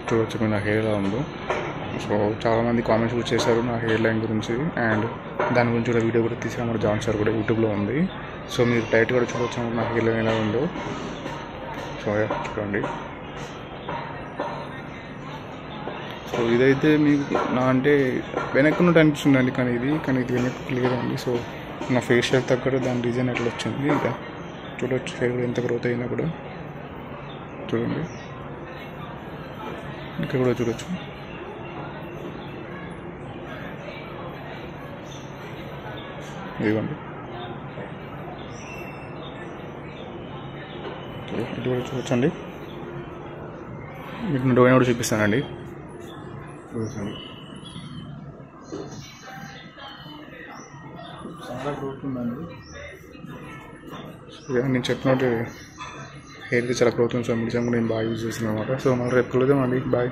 చూడవచ్చు మీరు నా హెయిర్ ఎలా ఉందో. సో చాలామంది కామెంట్స్ కూడా చేశారు నా హెయిర్ లైన్ గురించి, అండ్ దాని గురించి కూడా వీడియో కూడా తీసాను. మన జాన్ సార్ కూడా యూట్యూబ్లో ఉంది. సో మీరు డైరెక్ట్ కూడా చూడవచ్చు నా హెయిర్ లైన్ ఎలా ఉందో. సో చూడండి. సో ఇదైతే మీకు నా అంటే వెనక్కున్నట్టు అనిపిస్తుందండి, కానీ ఇది వెనక్కు లేదండి. సో నా ఫేస్ షేప్ తగ్గట్టు దాని డిజైన్ ఎట్లా వచ్చింది. ఇంకా చూడవచ్చు హెయిర్ కూడా ఎంత గ్రోత్ అయినా కూడా. చూడండి ఇక్కడ కూడా చూడవచ్చు. ఇదిగోండి ఇటు కూడా చూడొచ్చండి. మీకు డోయిన కూడా చూపిస్తానండి. చూడండి చాలా గ్రోత్ ఉందండి. నేను చెప్పినట్టు హెయిర్కి చాలా గ్రోత్ ఉంది. సో నిజంగా నేను బాగా యూజ్ చేస్తున్నాను అనమాట. సో మళ్ళీ రేపు కలుద్దామండి. బాయ్.